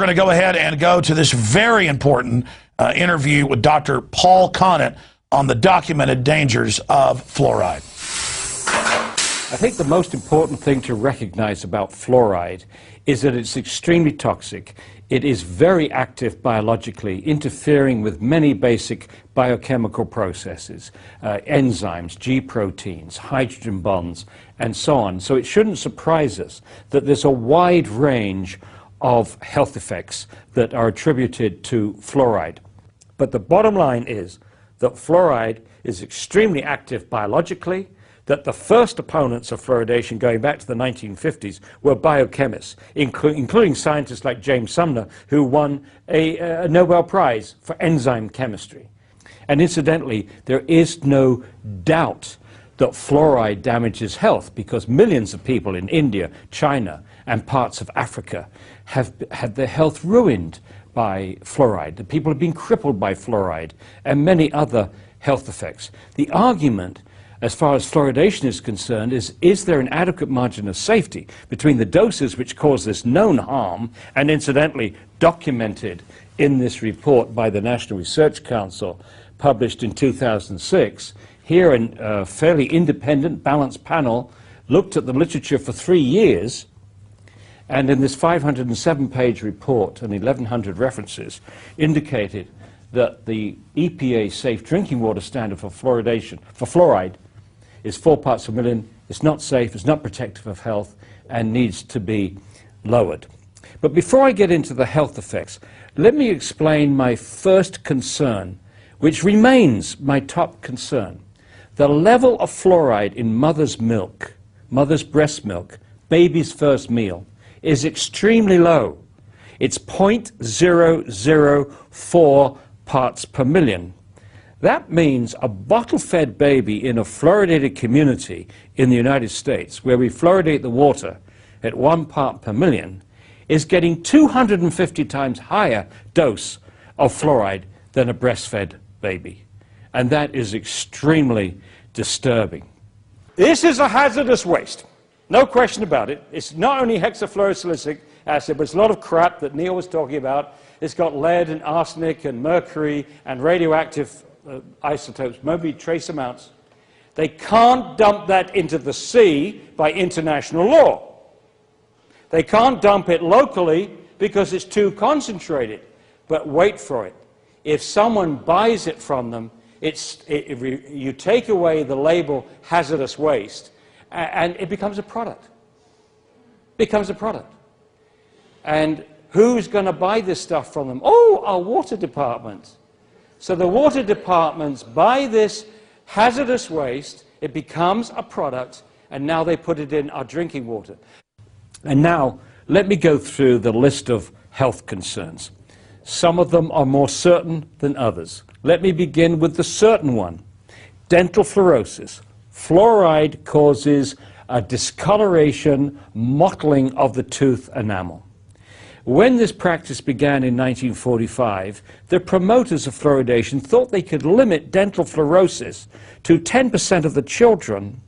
going to go ahead and go to this very important interview with Dr. Paul Connett on the documented dangers of fluoride. I think the most important thing to recognize about fluoride is that it's extremely toxic. It is very active biologically, interfering with many basic biochemical processes, enzymes, G proteins, hydrogen bonds, and so on. So it shouldn't surprise us that there's a wide range of health effects that are attributed to fluoride. But the bottom line is that fluoride is extremely active biologically, that the first opponents of fluoridation going back to the 1950s were biochemists, including scientists like James Sumner, who won a Nobel Prize for enzyme chemistry. And incidentally, there is no doubt that fluoride damages health, because millions of people in India, China, and parts of Africa have had their health ruined by fluoride. The people have been crippled by fluoride and many other health effects. The argument as far as fluoridation is concerned is there an adequate margin of safety between the doses which cause this known harm and incidentally documented in this report by the National Research Council published in 2006. Here a fairly independent, balanced panel looked at the literature for 3 years, and in this 507-page report and 1,100 references indicated that the EPA safe drinking water standard for fluoridation, for fluoride, is 4 parts per million. It's not safe, it's not protective of health, and needs to be lowered. But before I get into the health effects, let me explain my first concern, which remains my top concern. The level of fluoride in mother's milk, mother's breast milk, baby's first meal, is extremely low. It's 0.004 parts per million. That means a bottle-fed baby in a fluoridated community in the United States, where we fluoridate the water at 1 part per million, is getting 250 times higher dose of fluoride than a breastfed baby. And that is extremely disturbing. This is a hazardous waste. No question about it. It's not only hexafluorosilicic acid, but it's a lot of crap that Neil was talking about. It's got lead and arsenic and mercury and radioactive isotopes, maybe trace amounts. They can't dump that into the sea by international law. They can't dump it locally because it's too concentrated. But wait for it. If someone buys it from them, you take away the label hazardous waste, and it becomes a product. It becomes a product. And who's going to buy this stuff from them? Oh, our water department. So the water departments buy this hazardous waste, it becomes a product, and now they put it in our drinking water. And now, let me go through the list of health concerns. Some of them are more certain than others. Let me begin with the certain one. Dental fluorosis. Fluoride causes a discoloration, mottling of the tooth enamel. When this practice began in 1945, the promoters of fluoridation thought they could limit dental fluorosis to 10% of the children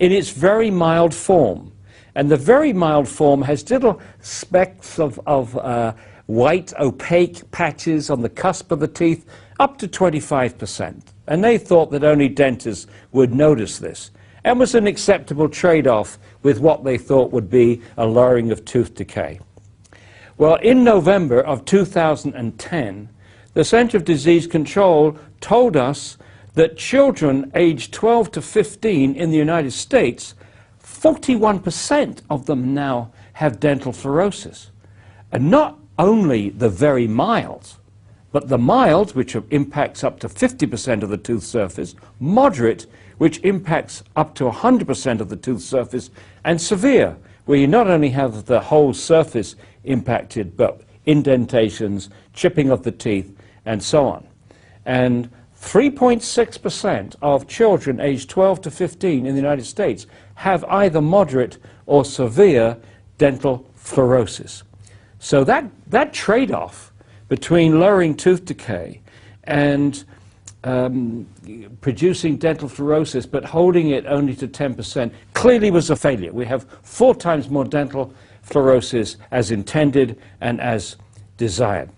in its very mild form. And the very mild form has little specks of white, opaque patches on the cusp of the teeth, up to 25%. And they thought that only dentists would notice this, and was an acceptable trade-off with what they thought would be a lowering of tooth decay. Well, in November of 2010, the Center of Disease Control told us that children aged 12 to 15 in the United States, 41% of them now have dental fluorosis. And not only the very mild, but the mild, which impacts up to 50% of the tooth surface, moderate, which impacts up to 100% of the tooth surface, and severe, where you not only have the whole surface impacted, but indentations, chipping of the teeth, and so on. And 3.6% of children aged 12 to 15 in the United States have either moderate or severe dental fluorosis. So that trade-off between lowering tooth decay and producing dental fluorosis, but holding it only to 10%, clearly was a failure. We have 4 times more dental fluorosis as intended and as desired.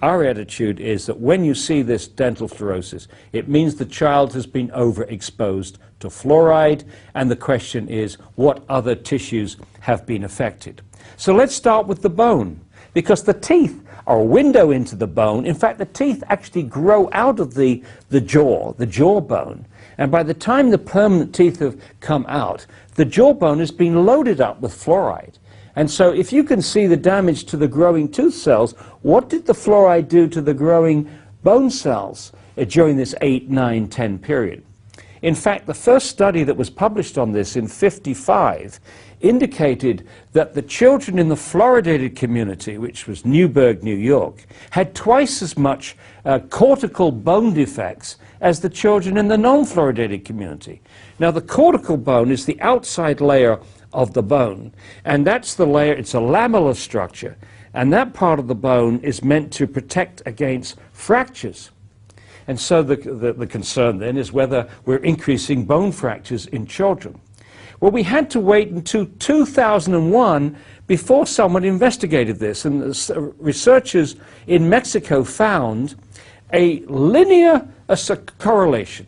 Our attitude is that when you see this dental fluorosis, it means the child has been overexposed to fluoride, and the question is, what other tissues have been affected? So let's start with the bone, because the teeth are a window into the bone. In fact, the teeth actually grow out of the jawbone, and by the time the permanent teeth have come out, the jawbone has been loaded up with fluoride. And so if you can see the damage to the growing tooth cells, what did the fluoride do to the growing bone cells during this 8, 9, 10 period? In fact, the first study that was published on this in '55 indicated that the children in the fluoridated community, which was Newburgh, New York, had twice as much cortical bone defects as the children in the non-fluoridated community. Now, the cortical bone is the outside layer of the bone, and that's the layer, it's a lamellar structure, and that part of the bone is meant to protect against fractures. And so the concern then is whether we're increasing bone fractures in children. Well, we had to wait until 2001 before someone investigated this, and researchers in Mexico found a linear correlation.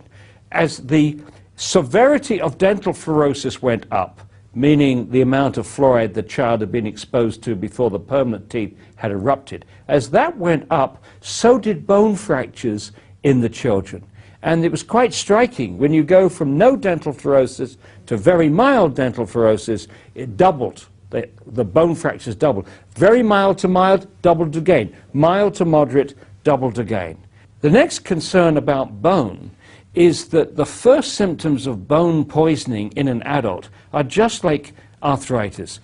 As the severity of dental fluorosis went up, meaning the amount of fluoride the child had been exposed to before the permanent teeth had erupted, as that went up, so did bone fractures in the children. And it was quite striking. When you go from no dental fluorosis to very mild dental fluorosis, it doubled. The bone fractures doubled. Very mild to mild, doubled again. Mild to moderate, doubled again. The next concern about bone is that the first symptoms of bone poisoning in an adult are just like arthritis,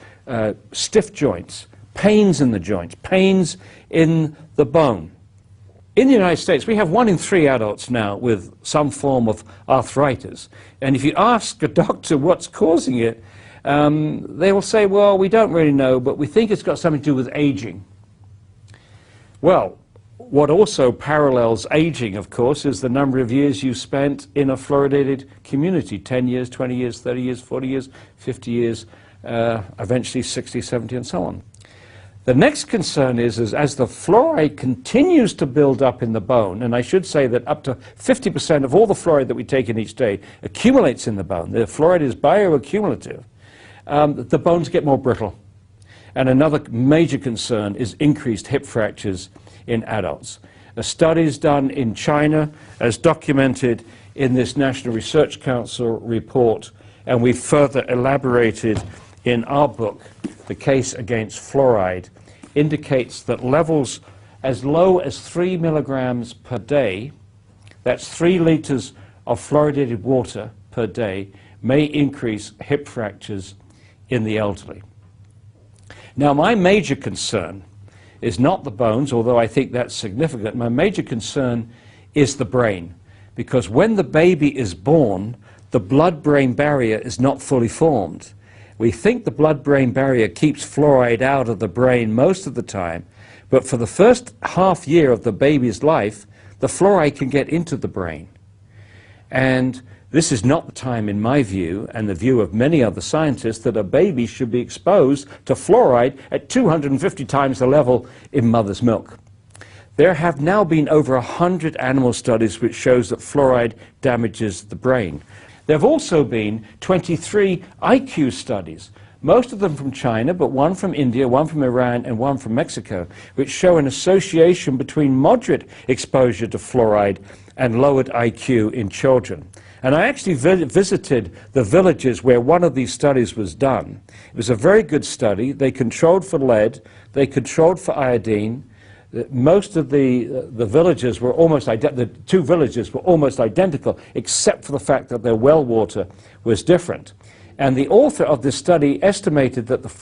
stiff joints, pains in the joints, pains in the bone. In the United States, we have 1 in 3 adults now with some form of arthritis. And if you ask a doctor what's causing it, they will say, well, we don't really know, but we think it's got something to do with aging. Well, what also parallels aging, of course, is the number of years you spent in a fluoridated community, 10 years, 20 years, 30 years, 40 years, 50 years, eventually 60, 70, and so on. The next concern is as the fluoride continues to build up in the bone, and I should say that up to 50% of all the fluoride that we take in each day accumulates in the bone. The fluoride is bioaccumulative. The bones get more brittle. And another major concern is increased hip fractures in adults. Studies done in China, as documented in this National Research Council report, and we further elaborated in our book, The Case Against Fluoride, indicates that levels as low as 3 milligrams per day, that's 3 liters of fluoridated water per day, may increase hip fractures in the elderly. Now, my major concern is not the bones, although I think that's significant. My major concern is the brain, because when the baby is born, the blood-brain barrier is not fully formed. We think the blood-brain barrier keeps fluoride out of the brain most of the time, but for the first half year of the baby's life, the fluoride can get into the brain. And this is not the time, in my view, and the view of many other scientists, that a baby should be exposed to fluoride at 250 times the level in mother's milk. There have now been over 100 animal studies which shows that fluoride damages the brain. There have also been 23 IQ studies, most of them from China, but one from India, one from Iran, and one from Mexico, which show an association between moderate exposure to fluoride and lowered IQ in children. And I actually visited the villages where one of these studies was done. It was a very good study. They controlled for lead, they controlled for iodine. Most of the villages were almost the 2 villages were almost identical, except for the fact that their well water was different. And the author of this study estimated that the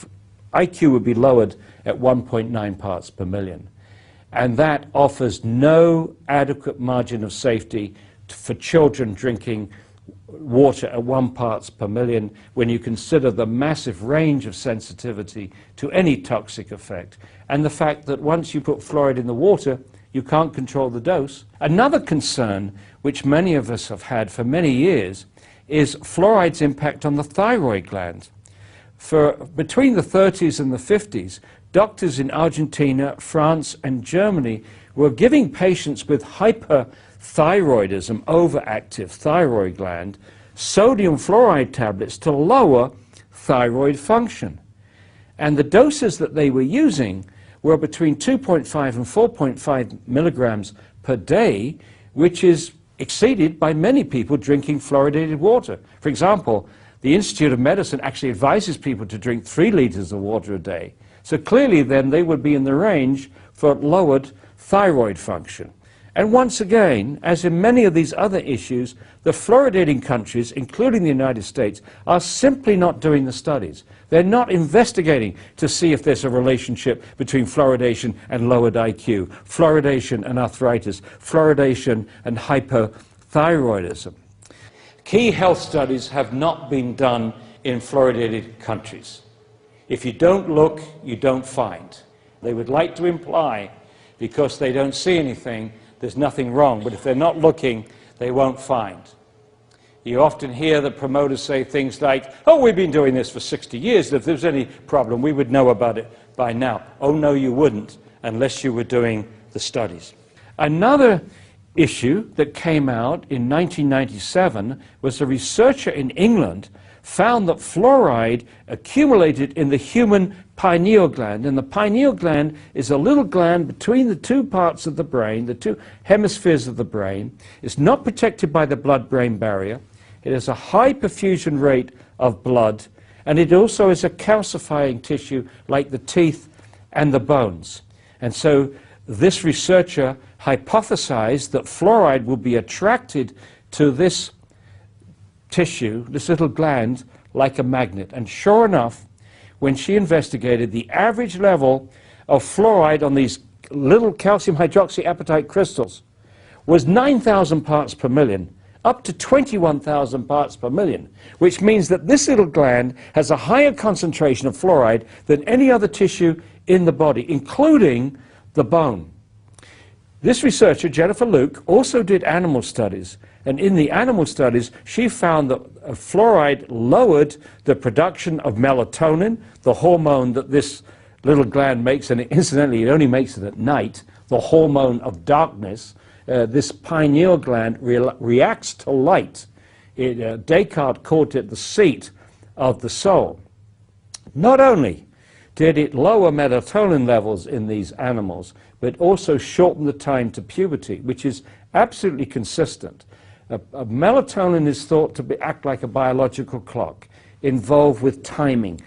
IQ would be lowered at 1.9 parts per million. And that offers no adequate margin of safety for children drinking water at 1 parts per million when you consider the massive range of sensitivity to any toxic effect, and the fact that once you put fluoride in the water, you can't control the dose. Another concern, which many of us have had for many years, is fluoride's impact on the thyroid gland. For between the 30s and the 50s, doctors in Argentina, France, and Germany were giving patients with hyperthyroidism, overactive thyroid gland, sodium fluoride tablets to lower thyroid function. And the doses that they were using were between 2.5 and 4.5 milligrams per day, which is exceeded by many people drinking fluoridated water. For example, the Institute of Medicine actually advises people to drink 3 liters of water a day. So clearly then they would be in the range for lowered thyroid function. And once again, as in many of these other issues, the fluoridating countries, including the United States, are simply not doing the studies. They're not investigating to see if there's a relationship between fluoridation and lowered IQ, fluoridation and arthritis, fluoridation and hypothyroidism. Key health studies have not been done in fluoridated countries. If you don't look, you don't find. They would like to imply, because they don't see anything, there's nothing wrong. But if they're not looking, they won't find. You often hear the promoters say things like, oh, we've been doing this for 60 years. If there's any problem, we would know about it by now. Oh, no, you wouldn't, unless you were doing the studies. Another issue that came out in 1997 was a researcher in England found that fluoride accumulated in the human pineal gland. And the pineal gland is a little gland between the 2 parts of the brain, the 2 hemispheres of the brain. It's not protected by the blood-brain barrier. It has a high perfusion rate of blood, and it also is a calcifying tissue like the teeth and the bones. And so this researcher hypothesized that fluoride will be attracted to this tissue, this little gland, like a magnet. And sure enough, when she investigated, the average level of fluoride on these little calcium hydroxyapatite crystals was 9,000 parts per million, up to 21,000 parts per million, which means that this little gland has a higher concentration of fluoride than any other tissue in the body, including the bone. This researcher, Jennifer Luke, also did animal studies, and in the animal studies she found that fluoride lowered the production of melatonin, the hormone that this little gland makes, and incidentally it only makes it at night, the hormone of darkness. This pineal gland reacts to light. Descartes called it the seat of the soul. Not only did it lower melatonin levels in these animals, but also shorten the time to puberty, which is absolutely consistent. Melatonin is thought to act like a biological clock, involved with timing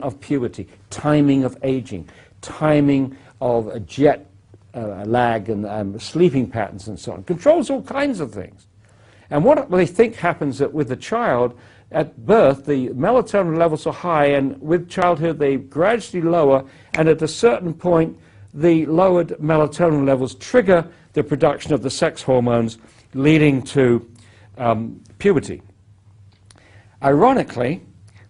of puberty, timing of aging, timing of jet lag and sleeping patterns and so on. Controls all kinds of things. And what they think happens with the child, at birth the melatonin levels are high, and with childhood they gradually lower, and at a certain point the lowered melatonin levels trigger the production of the sex hormones, leading to puberty. Ironically,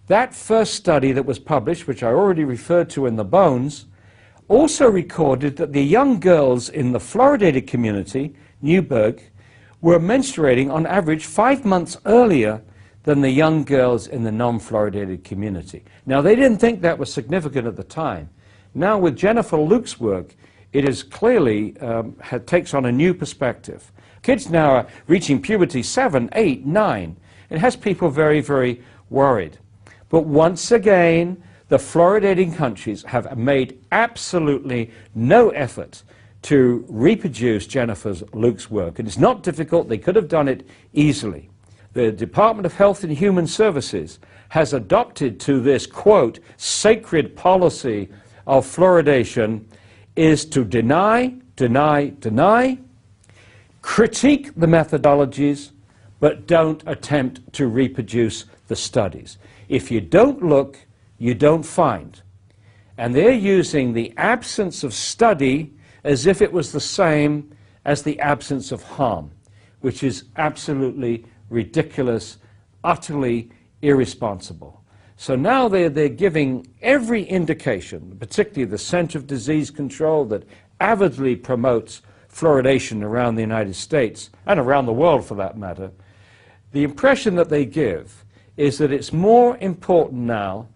that first study that was published, which I already referred to in the bones, also recorded that the young girls in the fluoridated community, Newburgh, were menstruating on average 5 months earlier than the young girls in the non-fluoridated community. Now, they didn't think that was significant at the time. Now, with Jennifer Luke's work, it is clearly takes on a new perspective. Kids now are reaching puberty 7, 8, 9. It has people very, very worried. But once again, the fluoridating countries have made absolutely no effort to reproduce Jennifer Luke's work. And it's not difficult. They could have done it easily. The Department of Health and Human Services has adopted to this, quote, sacred policy of fluoridation is to deny, critique the methodologies, but don't attempt to reproduce the studies. If you don't look, you don't find. And they're using the absence of study as if it was the same as the absence of harm, which is absolutely ridiculous, utterly irresponsible. So now they're giving every indication, particularly the Center of Disease Control that avidly promotes fluoridation around the United States, and around the world for that matter. The impression that they give is that it's more important now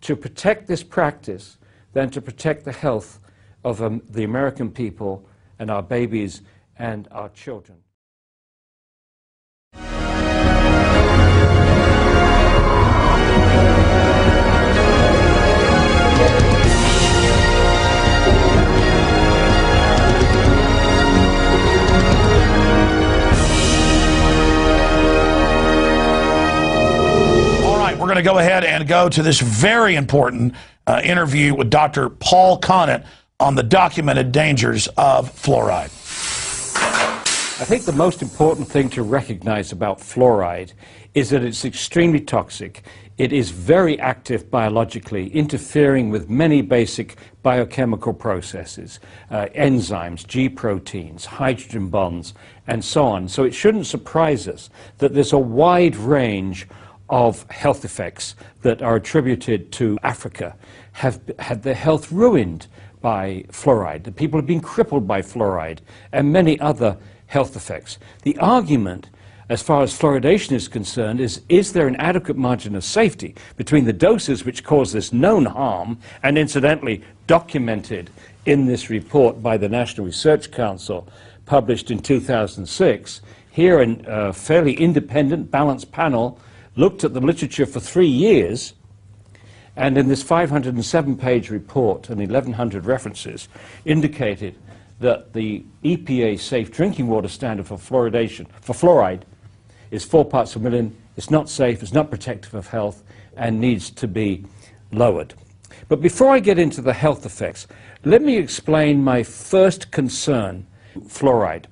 to protect this practice than to protect the health of the American people and our babies and our children. We're going to go ahead and go to this very important interview with Dr. Paul Connett on the documented dangers of fluoride. I think the most important thing to recognize about fluoride is that it's extremely toxic. It is very active biologically, interfering with many basic biochemical processes, enzymes, G proteins, hydrogen bonds, and so on. So it shouldn't surprise us that there's a wide range of health effects that are attributed to Africa have had their health ruined by fluoride. The people have been crippled by fluoride and many other health effects. The argument, as far as fluoridation is concerned, is there an adequate margin of safety between the doses which cause this known harm and incidentally documented in this report by the National Research Council published in 2006. Here a fairly independent, balanced panel looked at the literature for 3 years, and in this 507-page report and 1,100 references indicated that the EPA safe drinking water standard for fluoridation, for fluoride, is 4 parts per million. It's not safe, it's not protective of health, and needs to be lowered. But before I get into the health effects, let me explain my first concern, fluoride.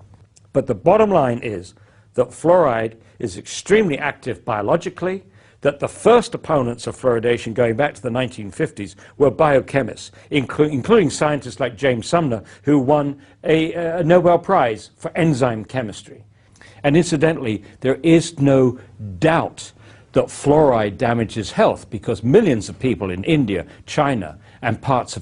But the bottom line is that fluoride is extremely active biologically, that the first opponents of fluoridation going back to the 1950s were biochemists, including scientists like James Sumner, who won a Nobel Prize for enzyme chemistry. And incidentally, there is no doubt that fluoride damages health because millions of people in India, China, and parts of